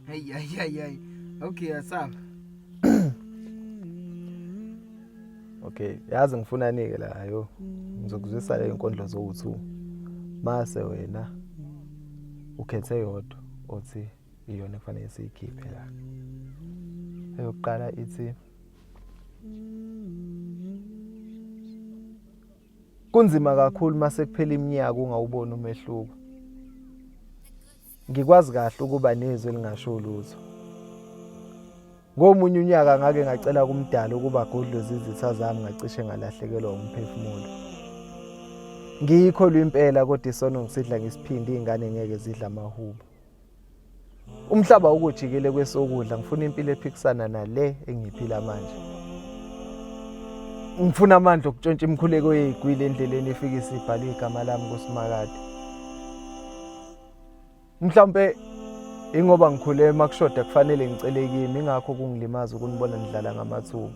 Hey. Okay, asaba. Okay, yazi ngifuna nike la yo. Ngizokuzwisa le inkondlo zo2. Mase wena ukhethe yodwa othi iyona kufanele siyikhiphe la. Eyokuqala ithi kunzima kakhulu mase kuphela iminyaka ungawubona umehluko. Ngikwazi kahle ukuba nezwe lingasho lutho. Ngomunye unyaka ngake ngacela kumdala ukuba godloza izitha zami ngacishe ngalahlekelwa umphefumulo. Ngiyikholwa impela kodwa isono ngisidla ngisiphinde izingane ngeke zidla amahubo. Umhlaba ukujikele kwesokudla ngifuna impilo ephikisana nale engiphila manje. Ngifuna amandla okutshontsha imkhuleko yezigwili endleleni efika isibhalwe igama lami kuSimakade. Mhlawumbe ingoba ngikhule emakushoda kufanele ngicele kimi ingakho kungilimaza ukunibona nidlala ngamathuba.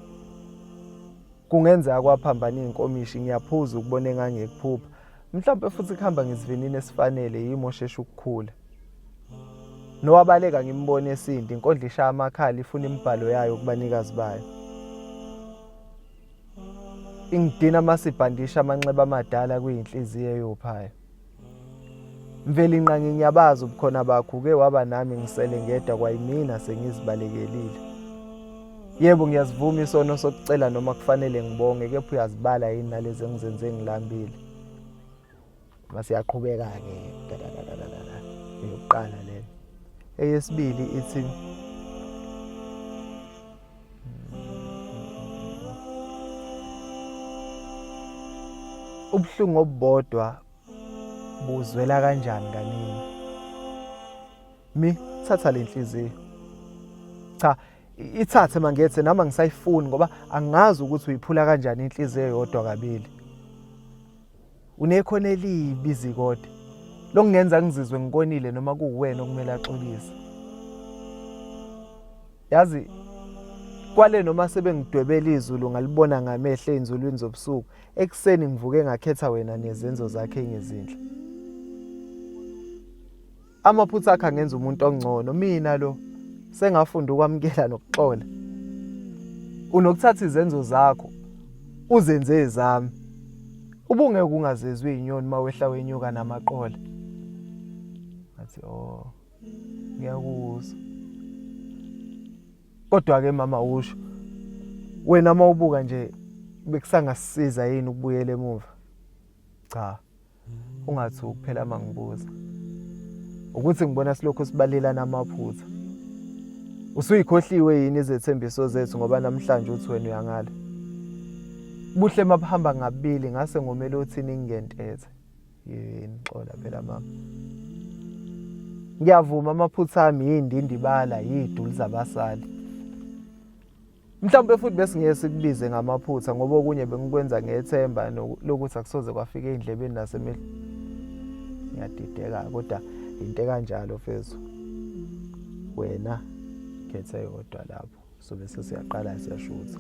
Kungenza kwaphambana izinkomishi ngiyaphuza ukubona engangekuphupha. Mhlawumbe futhi kuhamba ngisivinini esifanele yimo sheshe ukukhula. Nowabaleka ngimbone esindi inkondlo ishaya amakhala ifuna imibhalo yayo kubanikazi bayo. Ingidina masibhandisha amanxeba amadala kuyinhliziyo eyophaya. Mveli inqa nginyabaza ubukhona bakho ke waba nami ngisele ngedwa kwayimina sengizibalekelile. Yebo ngiyazivuma isono sokucela noma kufanele ngibonge kepha uyazibala yini nalezi engizenze ngilambile. Mase yaqhubeka ke eyokuqala le. Eyesibili ithi ubuhlungu obodwa buzwela kanjani kanini. Thatha lenhliziyo. Cha, ithathe mangethe noma ngisayifuni ngoba angazi ukuthi uyiphula kanjani inhliziyo yodwa kabili. Unekhono elibizi kodwa. Lokungenza ngizizwe ngikonile noma kuwena okumele axolise. Yazi kwale noma sebengidwebela izulu ngalibona ngamehlo einzulwini zobusuku ekseni ngivuke ngakhetha wena nezenzo zakhe engezinhle. Amaphutha akhe angenza umuntu ongcono mina lo sengafunda ukwamkela nokuxola. Unokuthatha izenzo zakho uzenze ezami. Ubungeke ungazezwe inyoni mawehla wenyuka namaqola. Ngathi ngiyakuzwa. Kodwa ke mama usho wena mawubuka nje bekusangasiza yini ukubuyela emuva? Cha. Ungathi ukuphela mangibuza. Ukuthi ngibona silokho sibalelana amaphutha. Usuyikhohliwe yini izethembiso zethu ngoba namhlanje uthi wena uyangala. Buhle mabahamba ngabili ngase ngomela uthini ngingentethe. Yini xola phela mama. Ngiyavuma amaphutha ami yindindi bala yiduli zabasali. Mhlawumbe futhi bese ngeke sikubize ngamaphutha ngoba okunye bengikwenza ngethemba lokuthi akusoze kwafika endlebeni nasemehlweni. Ngiyadideka kodwa into kanjalo mfethu. Wena khethe yodwa lapho sobe sesiyaqala siyashutha.